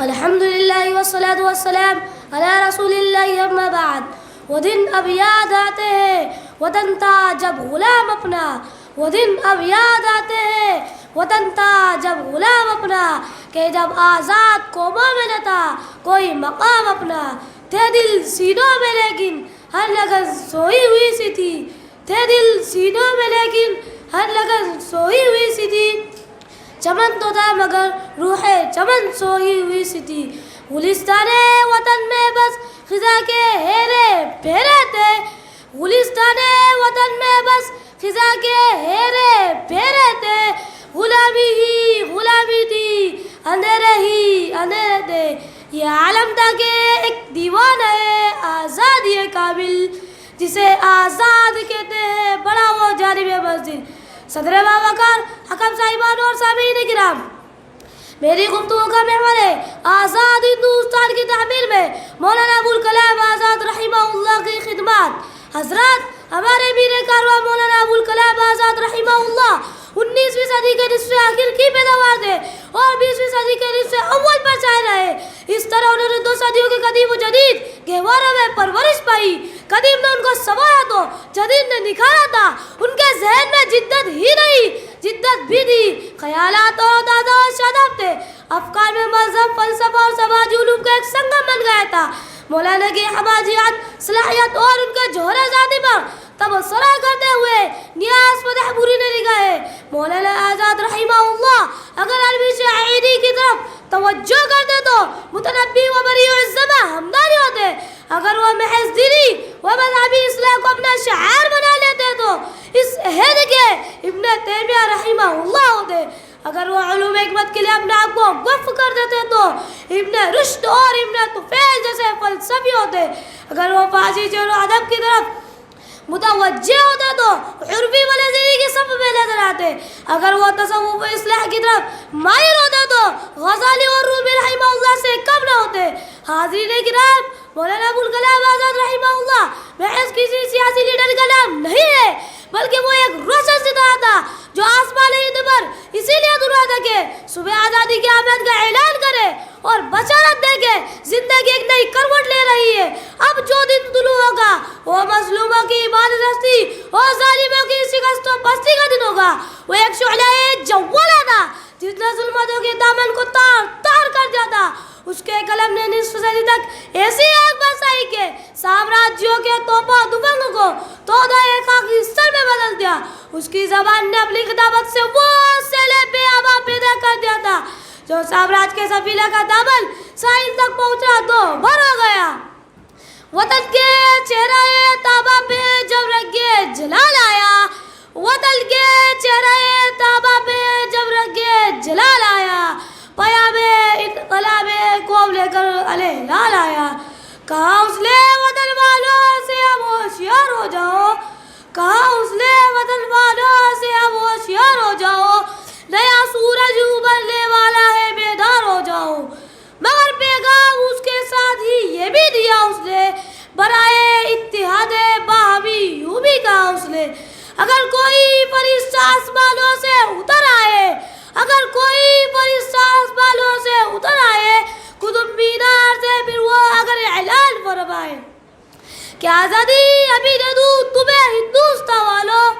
الحمدللہ والصلاة والسلام علی رسول اللہ اما بعد. وہ دن اب یاد آتے ہیں وطن تھا جب غلام اپنا، وہ دن اب یاد آتے ہیں وطن تھا جب غلام اپنا، کہ جب آزاد قوموں میں نہ تھا کوئی مقام اپنا. تھے دل سینوں میں لیکن ہر لگن سوئی ہوئی سی تھی، تھے دل سینوں میں لیکن ہر لگن سوئی ہوئی سی تھی. چمن تو تھا مگر روح چمن سوئی ہوئی سی تھی. گلستان وطن میں بس خزاں کے ہیرے پھیرے تھے، گلستان وطن میں بس خزاں کے ہیرے پھیرے تھے. غلامی ہی غلامی تھی، اندھیرے ہی اندھیرے تھے. یہ عالم تھا کہ ایک دیوان ہے آزادی کامل، جسے آزاد کہتے ہیں بڑا وہ جانب منزل. صدر باوقار حکم صاحبان اور سامعین کرام، میری گفتگو کا محور ہے آزاد ہندوستان کی تعمیر میں مولانا ابوالکلام آزاد رحمہ اللہ کی خدمات. حضرات، ہمارے میر کارواں مولانا ابوالکلام آزاد رحمہ اللہ 19ویں صدی کے نصف آخر کی پیداوار تھے اور 20ویں صدی کے نصف اول پر شاعر رہے. اس طرح انہوں نے 2 صدیوں کے قدیم و جدید گہواروں میں پرورش پائی. قدیم نے ان کو سنوارا تو جدید نے نکھارا تھا. ان کے ذہن میں جدت ہی نہیں، جدت بھی تھی. خیالات اور دادا اور شاداب تھے. افکار میں مذہب، فلسفہ اور سماجی علوم کا ایک سنگم بن گیا تھا. مولانا کی حماجیات، صلاحیت اور ان کے جوہر ذاتی پر تبصرہ کرتے ہوئے نیاز فتح پوری نے لکھا ہے: مولانا آزاد رحمہ اللہ اگر عربی شاعری کی طرف توجہ کرتے تو متنبی و بریع الزماں ہمدانی ہوتے. اگر وہ محض دینی و مذہبی اصلاح کو اپنا شعار بنا لیتے تو اس عہد کے ابن تیمیہ رحمہ اللہ ہوتے. اگر وہ علوم حکمت کے لیے اپنے آپ کو وقف کر دیتے تو ابن رشد اور ابن طفیل جیسے فلسفی ہوتے. اگر وہ فارسی شعر و ادب کی طرف متوجہ ہوتے تو عربی والذی کی صف میں نظر آتے. اگر وہ تصوف و اصلاح کی طرف مائل ہوتے تو غزالی اور رومی رحمہ اللہ سے کم نہ ہوتے. حاضرین کرام، مولانا ابوالکلام آزاد رحمہ اللہ محض کسی سیاسی لیڈر کا نام نہیں ہے، بلکہ وہ ایک روشن ستارہ تھا جو آسمان ہند پر اسی لیے دھلا تھا کہ صبح آزادی کی آمد کا اعلان کرے اور بشارت دے کہ زندگی ایک نئی کروٹ لے رہی ہے. اب جو دن طلوع ہوگا وہ مظلوموں کی عبادت رستی اور ظالموں کی شکست و پستی کا دن ہوگا. وہ ایک شعلہ جوالا تھا جس نے ظلمتوں کے دامن کو تار تار کر دیا تھا. اس کے قلم نے نصف صدی تک ایسی آگ برسائی کہ سامراجیوں کے توپا دفنگ کو تودہ خاکی سر میں بدل دیا. اس کی زبان نے اپنی خطابت سے وہ سیلے بے آبا پیدا کر دیا تھا جو سامراج کے سفینہ کا دامن ساحل تک پہنچا تو بھر ہو گیا. وطن کے چہرہ تابہ پہ جب رنگے جلال آیا، وطن کے چہرہ تابہ پہ جب رنگے جلال آیا، پیام انقلاب قوم لے کر الہلال آیا. کہا اس نے وطن والوں سے اب ہوشیار ہو جاؤ، کہا اس نے وطن والوں سے اب ہوشیار ہو جاؤ، نیا سورج ابھرنے والا ہے بیدار ہو جاؤ. مگر پیغام اس کے ساتھ ہی یہ بھی دیا اس نے، برائے اتحاد باہمی یوں بھی کہا اس نے: اگر کوئی فرشتہ آسمانوں سے اتر آئے، اگر کوئی فرشتہ آسمانوں سے اتر آئے، قطب مینار سے پھر وہ اگر اعلان فرمائے کہ آزادی ابھی دے دوں تمہیں ہندوستان والوں،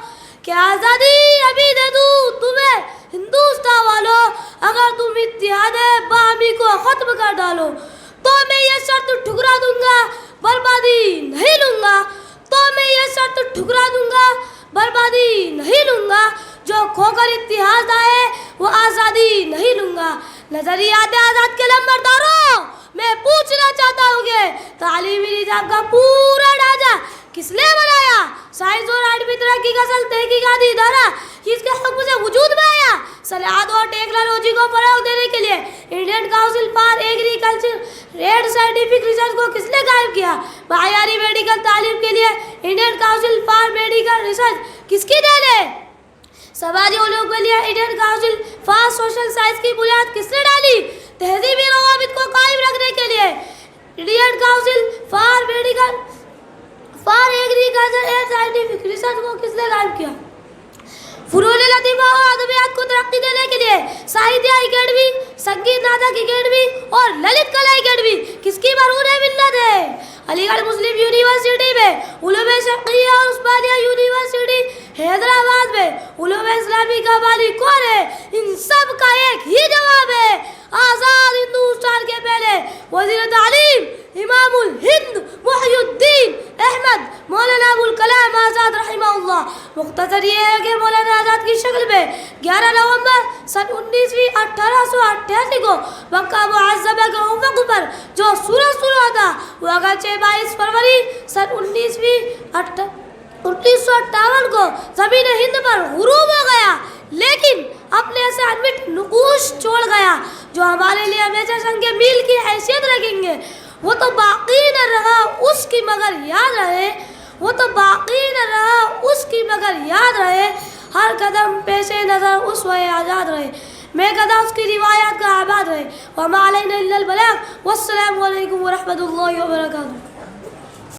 کہ آزادی ابھی دے دوں تمہیں ہندوستان والوں، اگر تم اتحاد باہمی کو ختم کر ڈالو تو میں یہ شرط ٹھکرا دوں گا بربادی نہیں لوں گا، تو میں یہ شرط ٹھکرا دوں گا بربادی نہیں لوں گا. جو کھو کر اتحاد آئے وہ آزادی نہیں لوں گا. نظریات آزاد کے لمبرداروں، میں پوچھنا چاہتا ہوں کہ تعلیمی نظام کا پورا ڈھانچہ کس نے بنایا؟ سائنس اور علمی ترقی کا اصل تحقیقاتی ادارہ کس کے حکم سے وجود میں آیا؟ صنعت اور ٹیکنالوجی کو فروغ دینے کے لیے Indian council for agriculture and scientific research کو کس نے قائم کیا؟ معیاری میڈیکل تعلیم کے لیے Indian council for medical research کس کی دین ہے؟ سماجی علوم کے لیے Indian council for social science کی بنیاد کس نے ڈالی؟ تہذیبی روابط کو قائم رکھنے کے لیے Indian council for medical for agriculture and scientific research کو کس نے قائم کیا؟ فنون لطیفہ اور ادبیات کو ترقی دینے کے لیے ساہتیہ اکیڈمی، سنگیت ناٹک اکیڈمی اور للت اسلامی کا والی کون ہے؟ ان سب کا ایک ہی جواب ہے، آزاد ہندوستان کے پہلے وزیر تعلیم امام الہند محی الدین احمد مولانا ابوالکلام آزاد رحمہ اللہ۔ مختصر یہ ہے کہ مولانا آزاد کی شکل میں 11 نومبر سن 1888 کو مکہ معظمہ کے افق پر جو سورج طلوع تھا وہ اگرچہ 22 فروری سن 1958 کو زمین ہند پر غروب ہو گیا، لیکن اپنے ایسے انمٹ نقوش چھوڑ گیا جو ہمارے لیے ہمیشہ سنگ میل کی حیثیت رکھیں گے۔ وہ تو باقی نہ رہا اس کی مگر یاد رہے، وہ تو باقی نہ رہا اس کی مگر یاد رہے، ہر قدم پیش نظر اس وے آزاد رہے، میں قدم اس کی روایات کا آباد رہے۔ وما علینا الا البلاغ، والسلام علیکم ورحمۃ اللہ وبرکاتہ۔